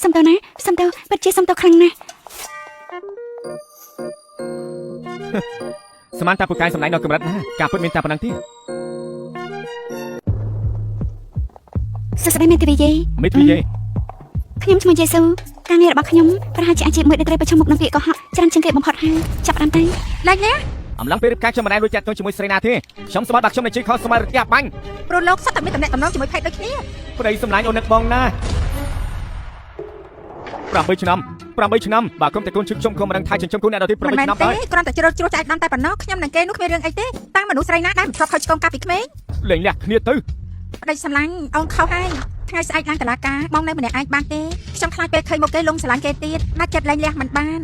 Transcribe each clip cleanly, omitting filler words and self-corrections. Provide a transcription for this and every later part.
សំតោណាសំតោពិតជាសំតោខ្លាំងណាស់ស្មានតាពូកែសម្ដែងដល់កម្រិតណាការពិតមានតែប៉ុណ្ណឹងទេសួស្ដីមេធាវីយេខ្ញុំឈ្មោះយេស៊ូការងាររបស់ខ្ញុំប្រហែលជាអាជីពមួយដែលត្រូវប្រឈមមុខនឹងពាក្យកុហកច្រើនជាងគេបំផុតហើយចាប់ផ្ដើមទៅឡើងលះអំឡុងពេលរៀបការខ្ញុំមិនដែលរួចចាត់ទងជាមួយស្រីណាទេខ្ញុំស្មោះបាក់ខ្ញុំនឹងជិះខុសស្មារតីបាញ់ព្រោះលោកសត្វតែមានតំណែងតំណងជាមួយភេទដូចគ្នាប្តីសម្លាញ់អូននឹកបងណា8ឆ្នាំបើគុំតែកូនជឹកខ្ញុំក៏មិនដឹងថាចិញ្ចឹមកូនអ្នកដទៃ8ឆ្នាំដែរគ្រាន់តែជ្រុលចែកដំតែប៉ុណ្ណោះខ្ញុំនឹងគេនោះគ្មានរឿងអីទេតាំងមនុស្សស្រីណាដែលមិនធ្លាប់ខុសឆ្គងកាលពីក្មេងលេងលះគ្នាទៅប្តីសម្លាញ់អូនខុសហើយថ្ងៃស្អែកឡើងតុលាការបងនៅម្នាក់ឯងបានទេខ្ញុំខ្លាចពេលឃើញមុខគេលងស្រឡាញ់គេទៀតដាច់ចិត្តលែងលះមិនបាន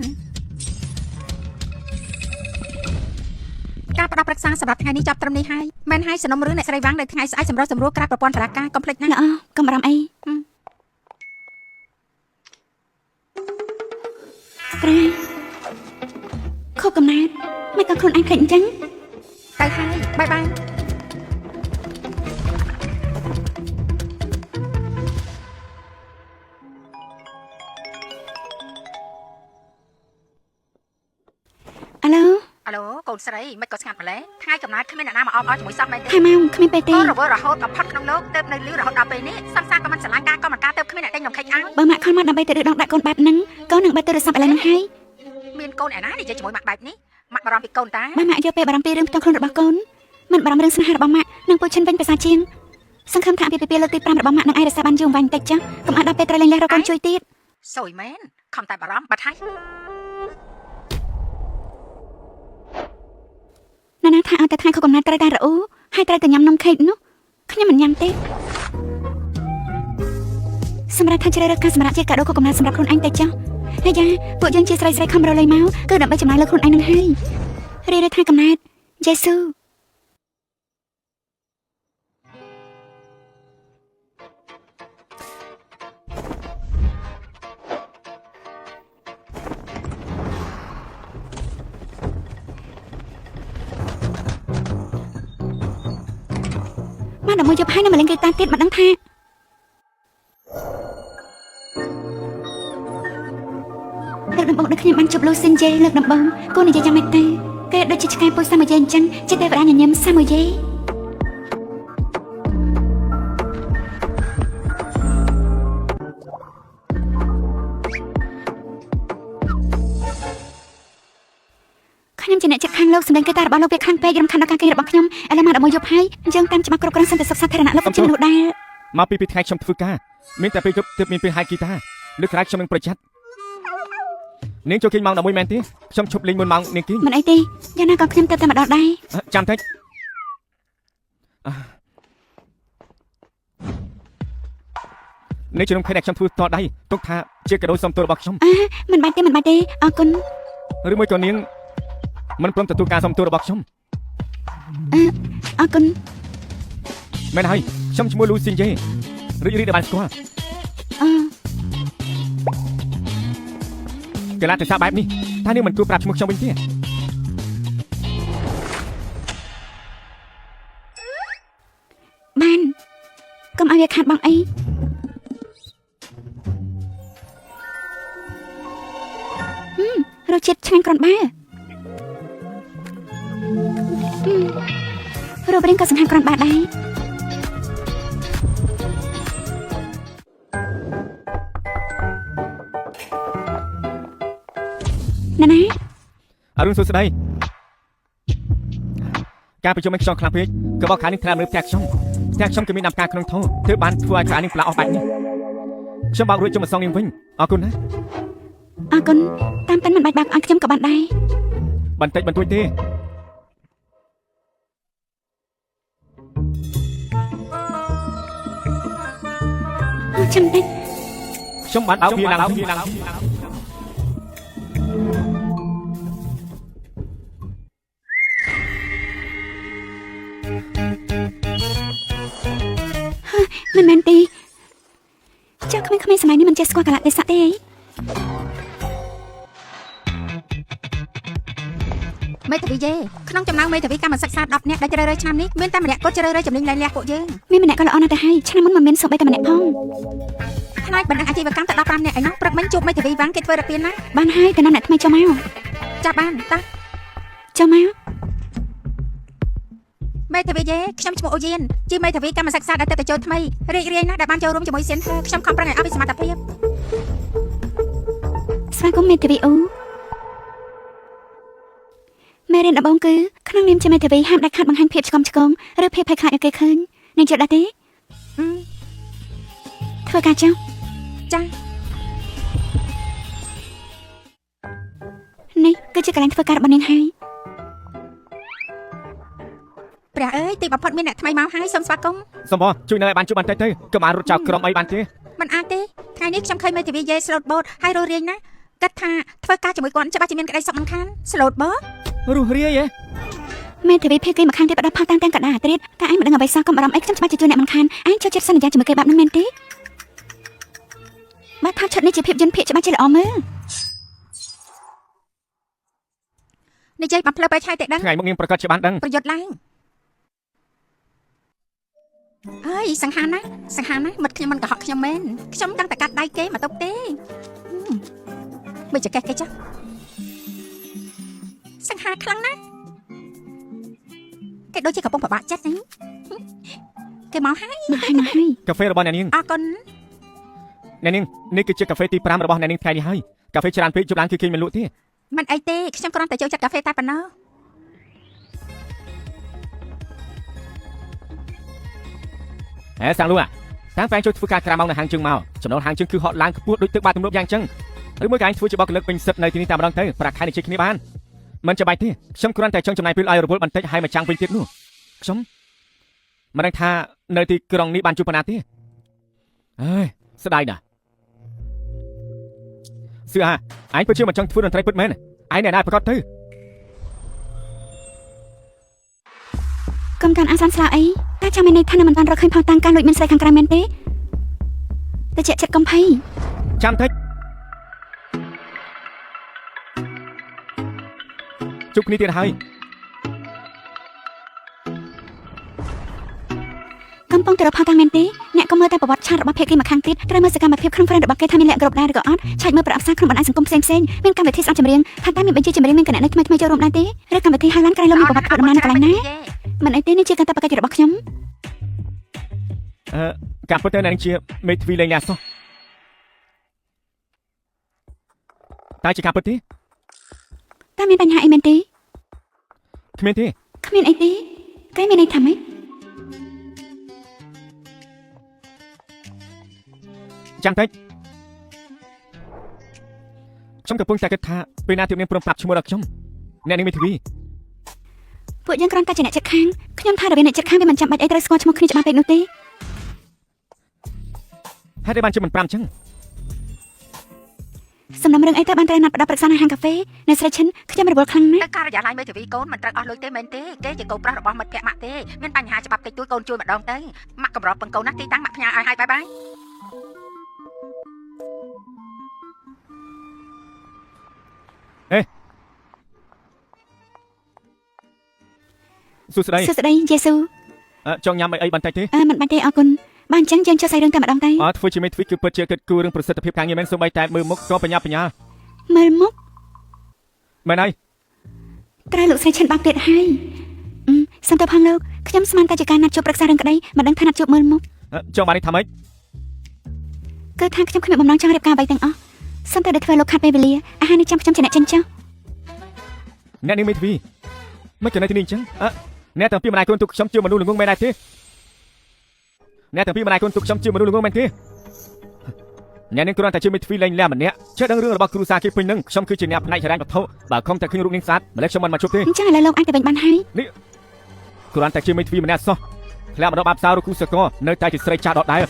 ការផ្ដល់ប្រឹក្សាសម្រាប់ថ្ងៃនេះចាប់ត្រឹមនេះហើយមិនហើយសំណុំរឿងអ្នកស្រីវាំងនៅថ្ងៃស្អែកសម្រាប់សម្រួលក្រៅប្រព័ន្ធតុលាការកុំភ្លេចណាកុំបារម្ភអីក្រែខុសកំណត់មិនក៏ខ្លួនឯងភ្លេចអញ្ចឹងទៅហើយបាយបាយអាឡូកូនស្រីមិនក៏ស្ងាត់ម្ល៉េះថ្ងៃកំណត់គ្មានអ្នកណាមកអបអរជាមួយសោះមែនទេថ្ងៃម៉ោងគ្មានពេលទេរវើរហូតដល់ផុតក្នុងលោកទៅនៅលឺរហូតដល់ពេលនេះសំសាក៏មិនឆ្លាញ់ការក៏មិនការទៅគ្មានអ្នកដេញរំខិចអើបើម៉ាក់ខំមកដើម្បីទៅរឹតដងដាក់កូនបែបហ្នឹងកូននឹងបាត់ទូរស័ព្ទឥឡូវហ្នឹងហើយមានកូនឯណានិយាយជាមួយម៉ាក់បែបនេះម៉ាក់បារម្ភពីកូនតាម៉ាក់យកពេលបារម្ភពីរឿងផ្ទាល់ខ្លួនរបស់កូនមិនបារម្ភរឿងស្នេហារបស់ម៉ាក់នឹងពូឈិនវិញភាសាជាងសង្ឃឹមថាពីលើកទី5របស់ម៉ាក់នឹងអាចរក្សាបានយូរអង្វែងតិចចាស់កុំឲ្យដល់ពេលត្រូវលែងលះរកកូនជួយទៀតសួយមែនខំតែបារម្ភបាត់ហើយណាថាឲ្យតែថ្ងៃខុសកំណត់ត្រូវតែរអ៊ូហើយត្រូវតែញ៉ាំនំខេកនោះខ្ញុំមិនញ៉ាំទេសម្រាប់ថាជ្រើសរើសការសម្រាប់ជាកាដូខុសកំណត់សម្រាប់ខ្លួនឯងតែចុះហើយយ៉ាពួកយើងជាស្រីខំរលៃមកគឺដើម្បីចំណាយលើខ្លួនឯងនឹងហើយរៀបថាកំណត់យេស៊ូមកដល់មកយកហើយនៅមកលេងគេតាទៀតមិនដឹងថាលើកដំបូងដូចខ្ញុំបានជប់លូសិនជេលើកដំបូងគូនិយាយយ៉ាងម៉េចទៅគេដូចជាឆ្កែពុះសាមួយយេអញ្ចឹងចិត្តតែវ៉ាញញឹមសាមួយយេខ្ញុំជាអ្នកចិត្តខាងលោកសម្ដែងគេតារបស់លោកវាខ្លាំងពេករំខានដល់ការគេរបស់ខ្ញុំឥឡូវមកដល់មកយកហើយអញ្ចឹងតាមច្បាប់គ្រប់គ្រងសន្តិសុខសាធារណៈលោកជាមនុស្សដែលមកពីថ្ងៃខ្ញុំធ្វើការមានតែពេលគប់ទើបមានពេលហាយហ្គីតាលើក្រោយខ្ញុំនឹងប្រយ័ត្ននាងចូលគេងម៉ោង11មែនទេខ្ញុំឈប់លេងមុនម៉ោងនាងគេងមិនអីទេយ៉ាងណាក៏ខ្ញុំទៅតែម្ដងដែរចាំតិចនេះជំនុំខេតខ្ញុំធ្វើតដៃទុកថាជាកាដូសុំទោសរបស់ខ្ញុំមិនបាច់ទេអរគុណឬមួយក៏នាងមិនព្រមទទួលការសុំទោសរបស់ខ្ញុំអរគុណមែនហើយខ្ញុំឈ្មោះលូស៊ីនយេរីកដែលបានស្គាល់កលាទេសាបែបនេះថានាងមិនគួរប្រាប់ឈ្មោះខ្ញុំវិញទេបានកុំឲ្យវាខាត់បងអីរសជាតិឆ្ងាញ់ក្រាន់បែរូបរាងក៏សង្ហាក្រាន់បែដែរណាអរុនសួស្ដីការប្រជុំនេះខ្ចង់ខ្លាំងពេកក៏បោកខាងនេះថ្លាមើលផ្ទះខ្ញុំគឺមានដំណើរការក្នុងធោធ្វើបានធ្វើឲ្យខាងនេះផ្លាស់អស់បែបនេះខ្ញុំបោករួចជុំមកសងនាងវិញអរគុណណាអរគុណតាមពិតមិនបាច់បាក់ឲ្យខ្ញុំក៏បានដែរបន្តិចបន្តួចទេចាំតិចខ្ញុំបានអោបវាឡើងមិនមែនទេចាស់ក្មេងៗសម័យនេះមិនចេះស្គាល់កលៈទេសៈទេមេធាវីយេក្នុងចំណោមមេធាវីកម្មសិក្សា10នាក់ដែលជ្រើសរើសឆ្នាំនេះមានតែម្នាក់គាត់ជ្រើសរើសជំនាញលែងលះពួកយើងមានម្នាក់ក៏ល្អណាស់ទៅហើយឆ្នាំមុនមិនមានសូម្បីតែម្នាក់ផង ផ្នែកបណ្ដឹងអាជីវកម្មតែ15នាក់ឯណោះព្រឹកមិញជួបមេធាវីវ៉ាន់គេធ្វើរពានណាបានហើយតែនាំអ្នកថ្មីចូលមកចាបានតោះចូលមកមេធាវីយេខ្ញុំឈ្មោះអូយៀនជាមេធាវីកម្មសិក្សាដែលទៅចូលថ្មីរីករាយណាស់ដែលបានចូលរួមជាមួយសៀនធ្វើខ្ញុំខំប្រឹងឲ្យអស់ពីសមត្ថភាពស្វាគមន៍មេធាវីអូមេរៀនដំបូងគឺក្នុងនាមជាមេធាវីហាមដាច់ខាតបង្ហាញភាពឆ្កំឆ្គងឬភាពភ័យខ្លាចឲ្យគេឃើញនឹងយល់ដែរទេធ្វើការចុះចានេះគឺជាកន្លែងធ្វើការរបស់នាងហើយព្រះអើយទីបំផុតមានអ្នកថ្មីមកហើយសូមស្វាគមន៍សំបងជួយនៅឲ្យបានជួបបានទៅកុំអានរត់ចោលក្រុមអីបានទេមិនអាចទេថ្ងៃនេះខ្ញុំឃើញមេធាវីយេស្លូតបូតហើយរស់រាយណាស់គិតថាធ្វើការជាមួយគាត់ច្បាស់ជាមានក្តីសុខមិនខានស្លូតបូតរស់រាយហ៎មេធាវីភេកេមកខាងទៀតបដិផលតាំងកណ្ដាលអាត្រិតតែឯងមិនដឹងអ្វីសោះកុំបារម្ភអីខ្ញុំច្បាស់ជាជួយអ្នកមិនខានឯងចូលចិត្តសន្យាជាមួយគេបែបហ្នឹងមែនទេបាទថាឈុតនេះជាភាពយន្តភាគច្បាស់ជាល្អមើលនិយាយបំភ្លឺបែកឆៃតែដឹងថ្ងៃមុខនាងប្រកាសជាបានដឹងប្រយុទ្ធឡើងអើយសង្ហាណាមិត្តខ្ញុំមិនកុហកខ្ញុំមែនខ្ញុំដឹងតែកាត់ដៃគេមកទុកទេមិនចកេះគេចាស់សង្ហាខ្លាំងណាស់គេដូចជាកំពុងពិបាកចិត្តហ្នឹងគេមកហើយកាហ្វេរបស់អ្នកនាងអរគុណអ្នកនាងនេះគឺជាកាហ្វេទី5របស់អ្នកនាងថ្ងៃនេះហើយកាហ្វេច្រើនពេកជប់ឡើងគឺគេមិនលក់ទេមិនអីទេខ្ញុំគ្រាន់តែចូលចិត្តកាហ្វេតែប៉ុណ្ណោះសាំងលូតាំងហ្វែងចូលធ្វើការក្រៅម៉ោងនៅហាងជើងមកចំណូលហាងជើងគឺហត់ឡើងខ្ពស់ដូចទឹកបាតទំនប់យ៉ាងចឹងឬមួយក៏ឯងធ្វើជាបោកកលឹកពេញសិតនៅទីនេះតែម្ដងទៅប្រាក់ខែនឹងជិះគ្នាបានមិនចាំបាច់ទេខ្ញុំគ្រាន់តែចង់ចំណាយពេលឲ្យរវល់បន្តិចហើយមកចាំងវិញទៀតនោះខ្ញុំមិនដឹងថានៅទីក្រុងនេះបានជួបប៉ុណ្ណាទេអើយស្ដាយណាស់សឿឯងពិតជាមិនចង់ធ្វើតន្ត្រីពិតមែនឯងអ្នកណាប្រកាសទៅកុំកាន់អាសានស្លាអីតែចាំមានន័យថានៅមិនបានរកឃើញផលតាំងការលួចមានស្រីខាងក្រៅមែនទេតែជាចិត្តកំភៃចាំតិចជួបគ្នាទៀតហើយកំពុងតែរកផលតាំងមែនទេអ្នកក៏មើលតែប្រវត្តិឆាតរបស់ភាគីម្ខាងទៀតត្រូវមើលសកម្មភាពក្នុងហ្វ្រេនរបស់គេថាមានលក្ខគ្រប់ដែរឬក៏អត់ឆែកមើលប្រអប់សារក្នុងបណ្ដាញសង្គមផ្សេងមានកម្មវិធីស្ដាប់ចម្រៀងថាតើមានបញ្ជីចម្រៀងមានគណៈថ្មីចូលរួមដែរទេឬកម្មវិធីហៅឡានក្រៃលោមានប្រវត្តិធ្វើដំណើរនៅកន្លែងណាមិនអីទេនេះជាកាតព្វកិច្ចរបស់ខ្ញុំការពិតទៅអ្នកនឹងជាមេធាវីលេងណាសោះតែជាការពិតទេតើមានបញ្ហាអីមែនទេគ្មានទេគ្មានអីទេគេមានន័យថាម៉េចចាំតិចខ្ញុំកំពុងតែគិតថាពេលណាទើបនាងព្រមប្រាប់ឈ្មោះដល់ខ្ញុំអ្នកនាងមេធាវីពួកយើងគ្រាន់តែជាអ្នកចិត្តខាងខ្ញុំថារវាងអ្នកចិត្តខាងវាមិនចាំបាច់អីត្រូវស្គាល់ឈ្មោះគ្នាច្បាស់ពេកនោះទេហេតុអីបានជាមិន5អញ្ចឹងសំណុំរឿងអីទៅបានត្រូវណាត់ផ្ដល់ប្រឹក្សានៅហាងកាហ្វេនៅស្រីឈិនខ្ញុំរវល់ខ្លាំងណាស់ទៅការិយាល័យមេធាវីកូនមិនត្រូវអស់លុយទេមែនទេគេជាកូនប្រុសរបស់មិត្តភក្តិម៉ាក់ទេមានបញ្ហាច្បាប់តិចតួចកូនជួយម្ដងទៅម៉ាក់កម្រពឹងកូនណាស់ទីតាំងម៉ាក់ផ្ញើឲ្យហើយបាយសួស្ដីយេស៊ូចង់ញ៉ាំអីបន្តិចទេមិនបាច់ទេអរគុណបានអញ្ចឹងយើងចុះសាយរឿងតែម្ដងទៅធ្វើជាមេធាវីគឺពិតជាគិតគូររឿងប្រសិទ្ធភាពការងារមែនសូម្បីតែមើលមុខក៏បញ្ញាបញ្ញាមើលមុខមែនហើយត្រូវលោកស្រីឈិនបាក់ទៀតហើយសំទោសផងលោកខ្ញុំស្មានតែជាការណាត់ជួបប្រឹក្សារឿងក្តីមិនដឹងថាណាត់ជួបមើលមុខចង់បាននេះថាម៉េចគឺថាខ្ញុំគ្មានបំណងចង់រៀបការអ្វីទាំងអស់សំទោសដែលធ្វើលោកខាត់ពេលវេលាអាហារនេះចាំខ្ញុំជាអ្នកចិញ្ចឹមអ្នកនាងមេធាវីមិនចំណេះទីនេះអញ្ចឹងអ្នកទាំងពីរម្ដាយខ្លួនទុកខ្ញុំជាមនុស្សល្ងងមែនដែរទេអ្នកទាំងពីរម្ដាយខ្លួនទុកខ្ញុំជាមនុស្សល្ងងមែនទេអ្នកនាងគ្រាន់តែជាមេធាវីលេងលែម្នាក់ចេះដឹងរឿងរបស់គ្រូសាគេពេញនឹងខ្ញុំគឺជាអ្នកផ្នែកហិរញ្ញវត្ថុបើខំតែឃើញរូបនាងស្អាតម្ល៉េះខ្ញុំមិនមកជួបទេអញ្ចឹងឥឡូវលោកអាចទៅវិញបានហើយនេះគ្រាន់តែជាមេធាវីម្នាក់សោះធ្លាប់មកដល់បាបសោរគ្រូសកលនៅតែជាស្រីចាស់ដដែល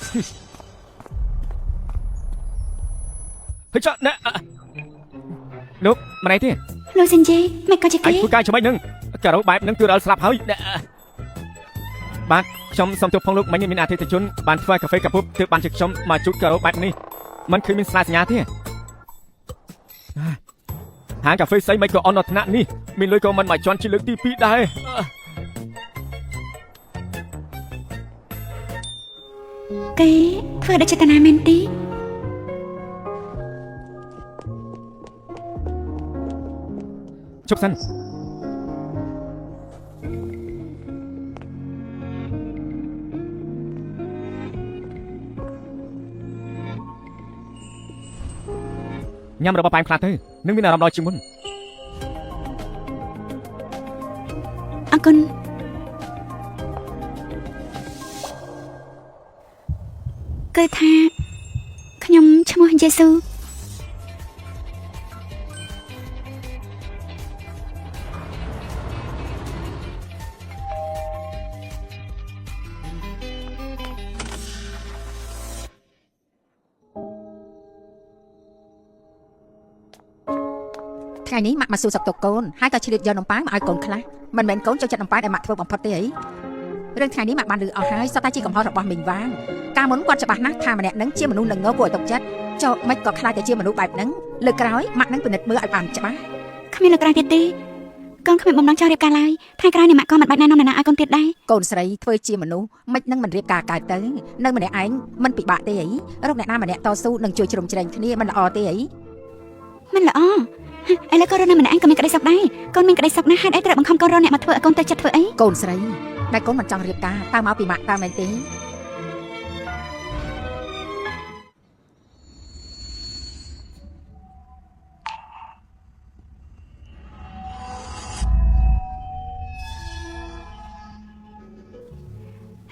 ហើយចាអ្នកលោកម្នាក់ទេលោកសិនជេមិនក៏ជាគេធ្វើការច្បាច់នឹងការោបែបនឹងគឺដល់ស្លាប់ហើយបាទខ្ញុំសូមទោសផងលោកមិញមានអតិថិជនបានធ្វើកាហ្វេកាពុបទើបបានជាខ្ញុំមកជួបការោបែបនេះមិនឃើញមានស្លាកសញ្ញាទេហាងកាហ្វេស្អីមិនក៏អន់ដល់ថ្នាក់នេះមានលុយក៏មិនមកជន់ជាលើកទី2ដែរគេធ្វើដោយចេតនាមែនទេ ជប់សិនញ៉ាំរបស់ប៉ែមខ្លះទៅនឹងមានអារម្មណ៍ល្អជាងមុន អរគុណគឺថាខ្ញុំឈ្មោះយេស៊ូថ្ងៃនេះម៉ាក់មកសួរសុខទុក្ខកូនហើយក៏ឆ្លៀតយកនំប៉័ងមកឲ្យកូនខ្លះមិនមែនកូនចូលចិត្តនំប៉័ងដែលម៉ាក់ធ្វើបំផុតទេអីរឿងថ្ងៃនេះម៉ាក់បានឮអស់ហើយសុទ្ធតែជាកំហុសរបស់មីងវាងកាលមុនគាត់ច្បាស់ណាស់ថាម្នាក់នឹងជាមនុស្សនឹងងគួរឲ្យទុកចិត្តចុះមិនក៏ខ្លាចតែជាមនុស្សបែបហ្នឹងលើកក្រោយម៉ាក់នឹងពិនិត្យមើលឲ្យបានច្បាស់គ្មានលើកក្រោយទៀតទេកូនគ្មានបំណងចង់រៀបការឡើយថ្ងៃក្រោយនេះម៉ាក់ក៏មិនបាច់ណែនាំនរណាឲ្យកូនទៀតដែរកូនស្រីធ្វើជាមនុស្សមិននឹងមិនរៀបការកើតទៅនៅម្នាក់ឯងមិនពិបាកទេអីរកអ្នកណាម្នាក់តស៊ូនឹងជួយជ្រោមជ្រែងគ្នាមិនល្អទេអីមិនល្អឥឡូវកូនរស់នៅម្នាក់ឯងក៏មានក្តីសុខដែរកូនមានក្តីសុខណាស់ហេតុអីត្រូវបង្ខំកូនរកអ្នកមកធ្វើឲ្យកូនទៅចិត្តធ្វើអីកូនស្រីដែលកូនមិនចង់រៀបការតើមកពីម៉ាក់តើមែនទេ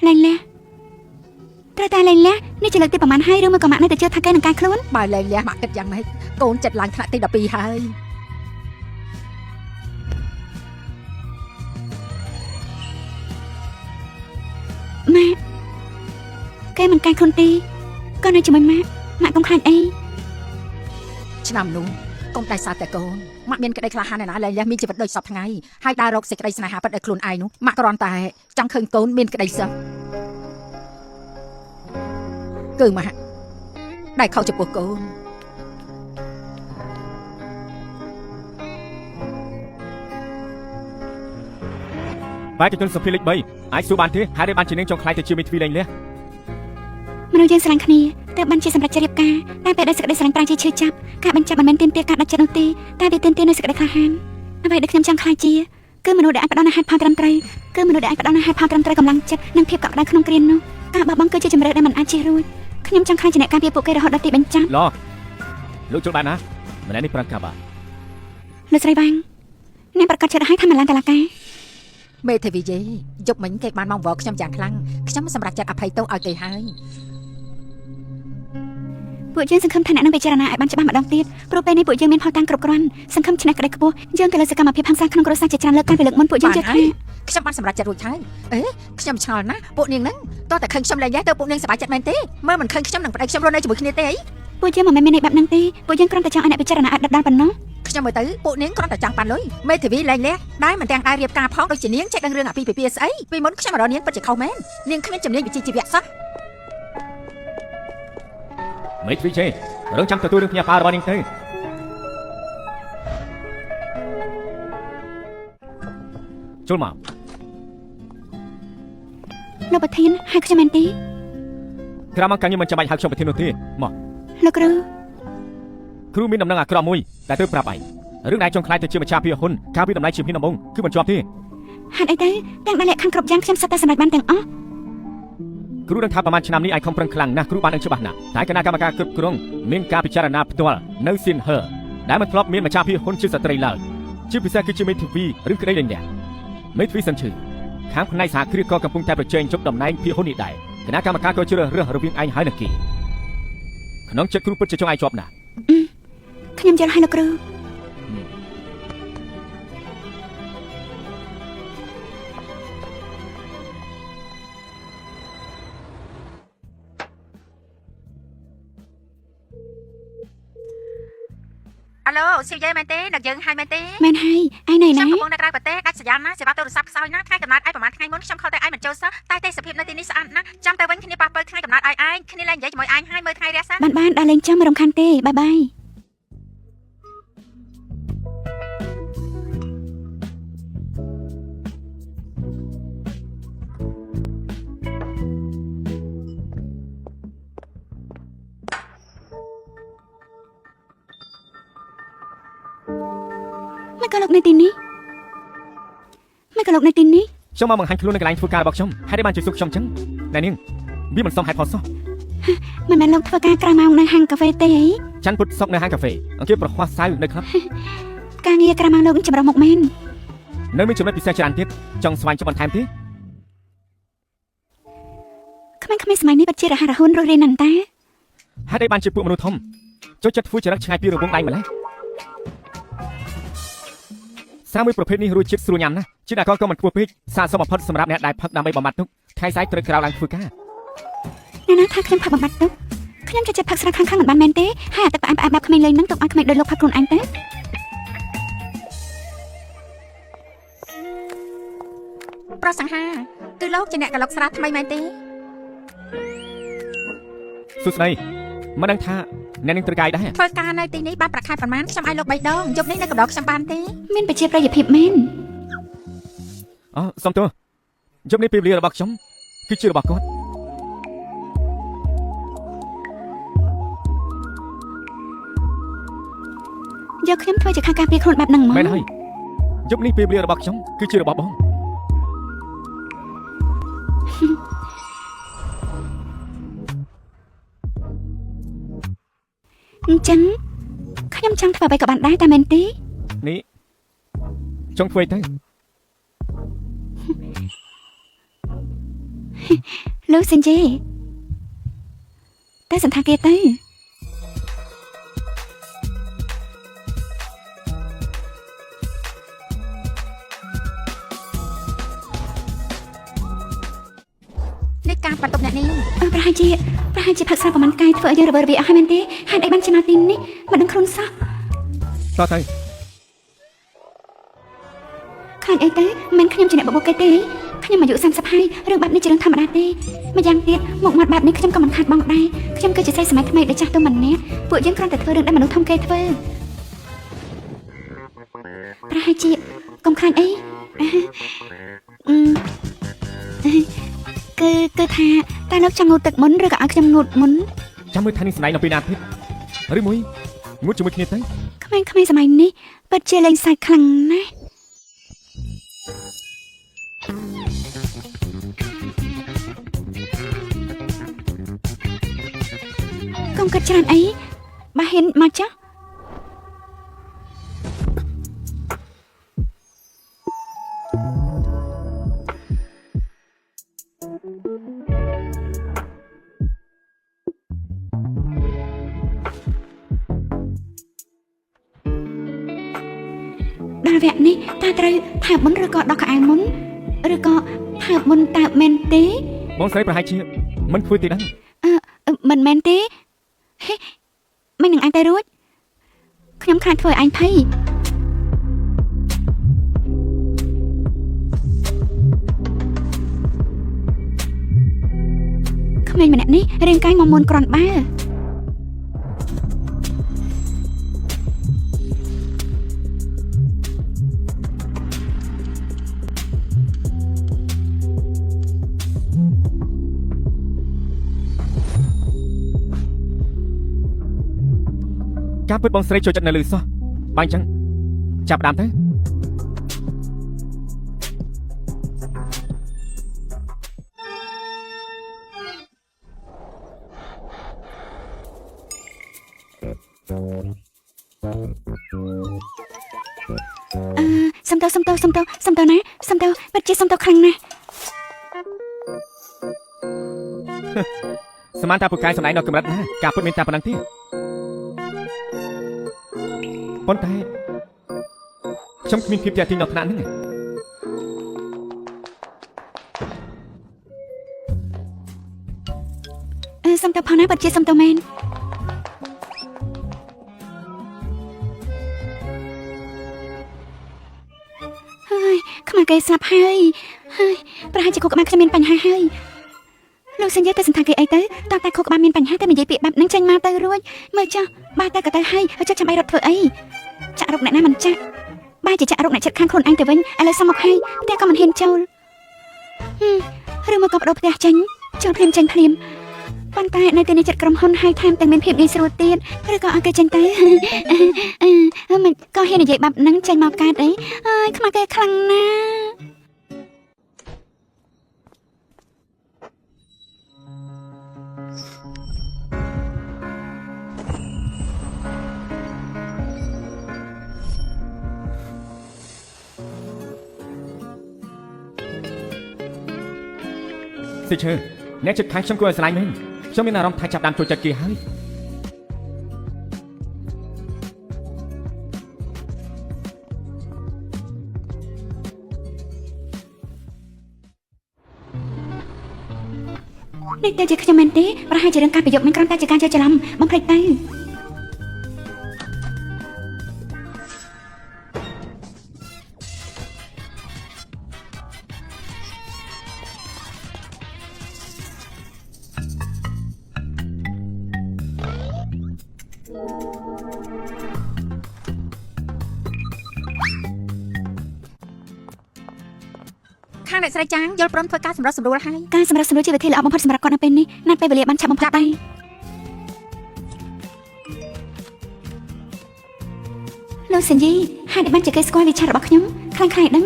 ឡែងលះត្រូវតែឡែងលះនេះជាលើកទីប្រហែលហើយឬមួយក៏ម៉ាក់នៅតែជឿថាគេនឹងកែខ្លួនបើឡែងលះម៉ាក់គិតយ៉ាងម៉េចកូនចិត្តឡើងថ្នាក់ទី12ហើយម៉ាក់គេមិនកែខ្លួនទេកូននៅជាមួយម៉ាក់កុំខ្លាចអីឆ្នាំនោះកុំតែសារតែកូនម៉ាក់មានក្តីក្លាហានណាស់ឡែងលះមានជីវិតដូចសពថ្ងៃហើយដើររកសេចក្តីស្នេហាពិតឲ្យខ្លួនឯងនោះម៉ាក់គ្រាន់តែចង់ឃើញកូនមានក្តីសុខគឺម៉ាក់ដែលខុសចំពោះកូនបែរទៅសុភាលេខ3អាចសួរបានទេហើយបានជានាងចង់ខ្លាយទៅជាមេទ្វីលែងលះមនុស្សយើងស្រឡាញ់គ្នាតែបានជាសម្រាប់ជ្រាបការតែពេលដែលសេចក្តីស្រឡាញ់ប្រាំងជាឈឺចាប់ការបញ្ចប់មិនមែនទាមទារការដាច់ចិត្តនោះទេតែវាទាមទារនូវសេចក្តីក្លាហានអ្វីដែលខ្ញុំចង់ខ្លាយជាគឺមនុស្សដែលអាចផ្ដល់នូវហេតុផលត្រឹមត្រូវគឺមនុស្សដែលអាចផ្ដល់នូវហេតុផលត្រឹមត្រូវកម្លាំងចិត្តនិងភាពកក់ក្ដៅក្នុងគ្រានោះការបោះបង់គឺជាជម្រើសដែលមិនអាចជៀសរួចខ្ញុំចង់ខ្លាចជាអ្នកការពារពួកគេរហូតដល់ទីបញ្ចប់លោកជុលបានណាម្នាក់នេះប្រកាសបាទលោកស្រីវាងអ្នកប្រកាសចិត្តឲ្យថាមិនឡើងតឡាការមេធាវីយេយប់មិញគេបានមកវល់ខ្ញុំយ៉ាងខ្លាំងខ្ញុំសម្រេចចិត្តអភ័យទោសឲ្យគេហើយពួកយើងសង្ឃឹមថាអ្នកនឹងពិចារណាឲ្យបានច្បាស់ម្ដងទៀតព្រោះពេលនេះពួកយើងមានផលតាំងគ្រប់គ្រាន់សង្ឃឹមឈ្នះក្តីខ្ពស់យើងទៅលើសកម្មភាពហិង្សាក្នុងគ្រួសារជាច្រើនលើកកាន់ពីលើកមុនពួកយើងជឿថាខ្ញុំបានសម្រេចចិត្តរួចហើយខ្ញុំឆ្ងល់ណាស់ពួកនាងហ្នឹងតោះតែឃើញខ្ញុំលែងយ៉ាទៅពួកនាងសប្បាយចិត្តមែនទេមើលមិនឃើញខ្ញុំនឹងប្តីខ្ញុំរស់នៅជាមួយគ្នាទេអីពួកយើងមិនមែនមានន័យបែបហ្នឹងទេពួកយើងគ្រាន់តែចង់ឲ្យអ្នកពិចារណាឲ្យដិតដល់ប៉ុណ្ណោះខ្ញុំមើលទៅពួកនាងគ្រាន់តែចង់បានលុយមេធាវីលែងលះដែលមិនទាំងដែររៀបការផងដូចជានាងចេះដឹងរឿងអាពីពីស្អីពីមុនខ្ញុំរកនាងពិតជាខុសមែននាងគ្មានជំនាញវិជ្ជាជីវៈសោះមេទ្វីជេរងចាំទទួលរឿងផ្ញើសាររបស់នាងទៅចូលមកលោកប្រធានហៅខ្ញុំមែនទេក្រៅមកកាញ់ខ្ញុំមិនចាំបាច់ហៅខ្ញុំប្រធាននោះទេមកលោកគ្រូមានដំណឹងអាក្រក់មួយដែលត្រូវប្រាប់ឯងរឿងដែលចង់ខ្លាយទៅជាម្ចាស់ភាគហ៊ុនការពីដំណើរជាភិនដំបងគឺមិនជាប់ទេហេតុអីទៅទាំងដែលលក្ខខណ្ឌគ្រប់យ៉ាងខ្ញុំសិតតែសម្រេចបានទាំងអស់គ្រូនឹងថាប្រហែលឆ្នាំនេះឯងខំប្រឹងខ្លាំងណាស់គ្រូបាននឹងច្បាស់ណាស់តែគណៈកម្មការគ្រប់គ្រងមានការពិចារណាផ្ទាល់នៅស៊ីនហឺដែលមិនធ្លាប់មានម្ចាស់ភាគហ៊ុនជាស្ត្រីឡើយជាពិសេសគឺជាមេធាវីឬក្តីលែងលះមេធាវីសិនឈឺខាងផ្នែកសហគ្រាសក៏កំពុងតែប្រជែងជប់តំណែងភាគហ៊ុននេះដែរគណៈកម្មការក៏ជ្រើសរើសរវាងឯងហើយនឹងគេក្នុងចិត្តគ្រូពិតជាចង់ឯងជាប់ណាស់ខ្ញុំយល់ហើយលោកគ្រូអាឡូស៊ីយាយមែនទេដល់យើងហើយមែនទេមែនហើយឯងនៅណាខ្ញុំកំពុងនៅក្រៅប្រទេសដាច់សញ្ញាណាសេវាទូរស័ព្ទខ្សោយណាស់ថ្ងៃកំណត់ឯងប្រហែលថ្ងៃមុនខ្ញុំខលទៅឯងមិនចូលសោះតែទេសភាពនៅទីនេះស្អាតណាស់ចាំទៅវិញគ្នាប៉ះពិលថ្ងៃកំណត់ឲ្យឯងគ្នាឡើងនិយាយជាមួយឯងហើយមើលថ្ងៃរះសិនបានដល់លេងចាំមិនរំខានទេបាយបាយ មិនក៏លោកនៅទីនេះមិនក៏លោកនៅទីនេះ ខ្ញុំមកបង្ហាញខ្លួននៅកន្លែងធ្វើការរបស់ខ្ញុំហើយបានជួយសុខខ្ញុំចឹងណែនាងវាមិនសមហេតុផលសោះ មិនមែនលោកធ្វើការក្រៅម៉ោងនៅហាងកាហ្វេទេអី ច័ន្ទពុតសុកនៅហាងកាហ្វេអង្គាប្រហ័សសៅនៅក្លឹប ការងារក្រៅម៉ោងលោកចម្រុះមុខមែន នៅមានចំណុចពិសេសច្រើនទៀតចង់ស្វែងចុះបន្ថែមទេ ក្មេងៗសម័យនេះពិតជារហ័សរហួនរស់រានណាស់តា ហេតុអីបានជាពួកមនុស្សធំចូលចិត្តធ្វើចរិតឆ្ងាយពីរង្វង់ដៃម្ល៉េះសាមួយប្រភេទនេះរសជាតិស្រួលញ៉ាំណាស់ជាអ្នកក៏មិនធ្វើពេកស័ក្តិសមបំផុតសម្រាប់អ្នកដែលផឹកដើម្បីបំបត្តិទុកថ្ងៃស្អែកត្រូវក្រោកឡើងធ្វើការ អ្នកណាថាខ្ញុំផឹកបំបត្តិទុកខ្ញុំចូលចិត្តផឹកស្រាខ្លាំងៗមិនបានមែនទេហើយអាទឹកផ្អែមបែបក្មេងលេងនឹងទុកឲ្យក្មេងដោយលោកផឹកខ្លួនឯងទៅ ប្រសង្ហាគឺលោកជាអ្នកកឡុកស្រាថ្មីមែនទេ សួស្ដីមិនដឹងថាអ្នកនឹងត្រូវកាយដែរ ធ្វើការនៅទីនេះបានប្រាក់ខែប្រមាណខ្ញុំឲ្យលោក3ដងយប់នេះនៅកណ្ដោខ្ញុំបានទេ មានប្រជាប្រិយភាពមែន អូសុំទោសយប់នេះពេលវេលារបស់ខ្ញុំគឺជារបស់គាត់ យកខ្ញុំធ្វើជាខាងការពារខ្លួនបែបហ្នឹងមក មែនហើយយប់នេះពេលវេលារបស់ខ្ញុំគឺជារបស់បង អញ្ចឹងខ្ញុំចង់ធ្វើអ្វីក៏បានដែរតែមែនទេ នេះចង់ធ្វើទៅ លោកសិនជេតែសន្តាគារទៅ នេះការបន្ទប់អ្នកនាង ប្រហែលជាផឹកស្រាប្រមាណកាយធ្វើឲ្យយើងរវើរវាអស់ហើយមែនទេហេតុអីបានជាមកទីនេះមិនដឹងខ្លួនសោះ តោះទៅ ខ្លាចអីទៅមិនខ្ញុំជាអ្នកបបោកគេទេខ្ញុំអាយុ30ហើយរឿងបែបនេះជារឿងធម្មតាទេម្យ៉ាងទៀតមុខមាត់បែបនេះខ្ញុំក៏មិនខាត់បងដែរខ្ញុំគឺជាស្រីសម័យថ្មីដែលចាស់ទៅម្នាក់ពួកយើងគ្រាន់តែធ្វើរឿងដែលមនុស្សធំគេធ្វើប្រហែលជាកុំខ្លាចអីគឺថាតើលោកចង់ងូតទឹកមុនឬក៏ឲ្យខ្ញុំងូតមុន ចាំមើលថានេះស្នៃនៅពេលណាទៀតឬមួយងូតជាមួយគ្នាទៅ ក្មេងៗសម័យនេះពិតជាលេងសើចខ្លាំងណាស់កុំគិតច្រើនអីបើហ៊ានមកចុះ ដល់វគ្គនេះតើត្រូវថើបមុនឬក៏ដោះក្អែមមុនឬក៏ថើបមុនតើមែនទេ បងស្រីប្រហែលជាមិនធ្វើទេដែរ មិនមែនទេហេមិននឹងអញទៅរួចខ្ញុំខ្លាចធ្វើឲ្យអញភ័យក្មេងម្នាក់នេះរាងកាយមកមុនក្រន់បើ ការពិតបងស្រីចូលចិត្តនៅលើសោះបើអញ្ចឹងចាប់ដើមទៅ សំទៅណាសំទៅពិតជាសំទៅខ្លាំងណាស់ សមត្ថតាពូកែសម្ដែងដល់កម្រិតណាការពិតមានតែប៉ុណ្្នឹងទេប៉ុន្តែខ្ញុំគ្មានភាពទាក់ទាញដល់ថ្នាក់ហ្នឹង សំទៅផងណាពិតជាសំទៅមែនហើយខ្មៅគេស្លាប់ហើយប្រហែលជាគូក្បាលខ្ញុំមានបញ្ហាហើយលោកសញ្ញេទៅសន្តាគារអីទៅតើតែគូក្បាលមានបញ្ហាទៅនិយាយពាក្យបែបហ្នឹងចេញមកទៅរួចមើលចុះបើតែក៏ទៅហើយចិត្តចាំអីរត់ធ្វើអីចាក់រុកអ្នកណាមិនចាក់បើជាចាក់រុកអ្នកចិត្តខាងខ្លួនឯងទៅវិញឥឡូវសុំមកហើយផ្ទះក៏មិនហ៊ានចូលឬមកក៏បដូរផ្ទះចេញចូលភ្លាមចេញភ្លាម ប៉ុន្តែនៅទីនេះចិត្តក្រុមហ៊ុនហើយថែមទាំងមានភាពងាយស្រួលទៀតឬក៏ឲ្យគេចេញទៅមិនក៏ហ៊ាននិយាយបែបហ្នឹងចេញមកកើតអីអើយខ្មាស់គេខ្លាំងណាស់សិឈើអ្នកចិត្តខាងខ្ញុំគួរឲ្យស្រឡាញ់មែនខ្ញុំមានអារម្មណ៍ថាចាប់ដើមចូលចិត្តគេហើយនេះតែជាខ្ញុំមែនទេប្រហែលជារឿងការប្រយុទ្ធមិនគ្រាន់តែជាការចេះច្រឡំបំភ្លេចទៅខាងអ្នកស្រីចាងយល់ព្រមធ្វើការសម្រុះសម្រួលហើយ ការសម្រាប់សម្រួលជាវិធីល្អបំផុតសម្រាប់គាត់នៅពេលនេះណាត់ពេលវេលាបានឆាប់បំផុតទៅលោកសញ្ជីហេតុបានជាគេស្គាល់វិឆារបស់ខ្ញុំខ្លាំងៗដឹង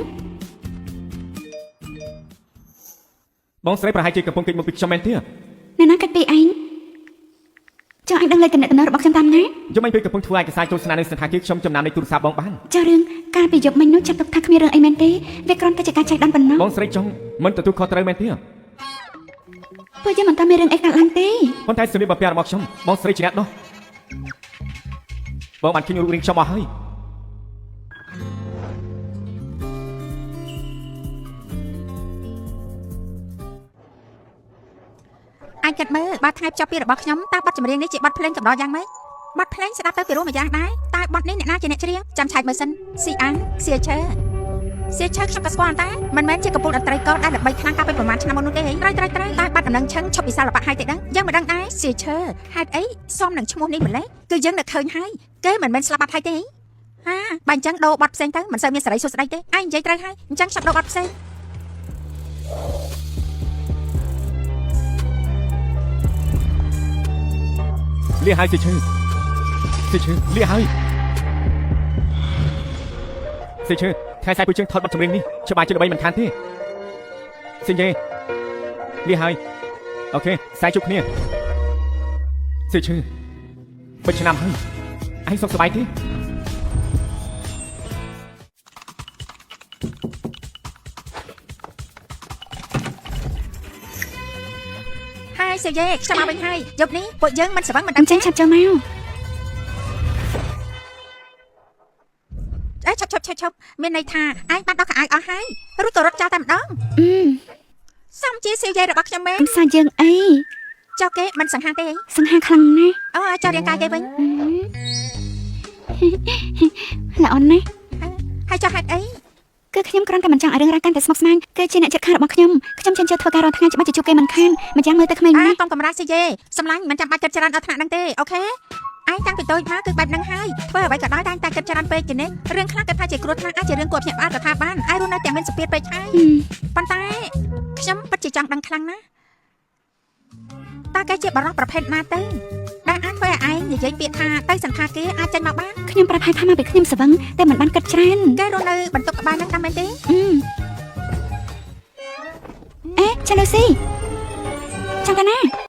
បងស្រីប្រហែលជាកំពុងគិតមកពីខ្ញុំមែនទេ អ្នកណាគិតពីឯងចង់ឯងដឹងលេខទំនាក់ទំនងរបស់ខ្ញុំតាមណា យំមិញពេលកំពុងធ្វើឯកសារទស្សនានៅសន្តាគារខ្ញុំចំណាំលេខទូរស័ព្ទបងបាន ចោះរឿងការពីយប់មិញនោះចាប់ទុកថាគ្មានរឿងអីមែនទេវាគ្រាន់តែជាការចែកដានប៉ុណ្ណោះ បងស្រីចង់មិនទទួលខុសត្រូវមែនទេ ពួកយើងមិនតាមមានរឿងអីកើតឡើងទេ ប៉ុន្តែសម្លៀកបំពាក់របស់ខ្ញុំបងស្រីជាអ្នកដោះបងបានឃើញរូបរាងខ្ញុំអស់ហើយ អាចគិតមើលបើថ្ងៃចប់ពីរបស់ខ្ញុំតើបទចម្រៀងនេះជាបទភ្លេងកំដរយ៉ាងម៉េចបទភ្លេងស្ដាប់ទៅពីរោះមួយយ៉ាងដែរតែបទនេះអ្នកណាជាអ្នកច្រៀងចាំឆែកមើលសិនស៊ីអានសៀឈើខ្ញុំក៏ស្គាល់តែមិនមែនជាកំពូលតន្ត្រីកដែលល្បីខ្លាំងកាលពីប្រហែលឆ្នាំមុននោះទេត្រូវតែបាត់ដំណឹងឈឹងឈប់វិសាលបៈហើយទេដឹងយើងមិនដឹងដែរសៀឈើហេតុអីសមនឹងឈ្មោះនេះម្លេះគឺយើងនឹកឃើញហើយគេមិនមែនស្លាប់បាត់ហើយទេហាបើអញ្ចឹងដូរបទផ្សេងទៅមិនសូវមានសេរីសុខស្ដីទេឯងនិយាយត្រូវហើយអញ្ចឹងចាប់ដូរបទផ្សេង លាហើយសិឈើលាហើយសិឈើថ្ងៃស្អែកពួកយើងថតបទចម្រៀងនេះច្បាស់ជាល្បីមិនខានទេសញ្ញេលាហើយអូខេស្អែកជួបគ្នាសិឈើពេញឆ្នាំហើយឯងសុខសប្បាយទេ ហើយសៀយេខ្ញុំមកវិញហើយយប់នេះពួកយើងមិនស្វឹងមិន អ ដឹង ញ្ចឹងឆាប់ចូលមក អេឈប់មានន័យថាឯងបានដោះកៅអៅអស់ហើយឬក៏រត់ចោលតែម្ដងសំជាសៀយេរបស់ខ្ញុំមែន អំសាយើងអី ចុះគេមិនសង្ហាទេអី សង្ហាខ្លាំងណាស់ អូចោលរាងកាយគេវិញ ល្អណាស់ ហើយចុះហេតុអី គឺខ្ញុំគ្រាន់តែមិនចង់ឲ្យរឿងរ៉ាវកាន់តែស្មុគស្មាញគេជាអ្នកចិត្តខាងរបស់ខ្ញុំចេញចូលធ្វើការរាល់ថ្ងៃច្បាស់ជាជួបគេមិនខានមិនយ៉ាងមើលទៅក្មេងណាស់ កុំកំរាសសៀយេសម្លាញ់មិនចាំបាច់គិតច្រើនដល់ថ្នាក់ហ្នឹងទេអូខេឯងតាំងពីតូចមកគឺបែបហ្នឹងហើយធ្វើអ្វីក៏ដោយតែគិតច្រើនពេកជានិច្ចរឿងខ្លះគិតថាជាគ្រោះថ្នាក់អាចជារឿងគួរភ្ញាក់ផ្អើលក៏ថាបានឯងរស់នៅតែមានសម្ពាធពេកហើយប៉ុន្តែខ្ញុំពិតជាចង់ដឹងខ្លាំងណាស់តើគេជាបរិសុទ្ធប្រភេទណាទៅដែលអាចធ្វើឲ្យឯងនិយាយពាក្យថាទៅសន្តាគារអាចចេញមកបាន ខ្ញុំប្រាប់ឲ្យថាមកពីខ្ញុំស្វឹងតែមិនបានគិតច្រើន គេរស់នៅបន្ទប់ក្បែរហ្នឹងតាមមែនទេ អេចាឡូស៊ីចាំតាណា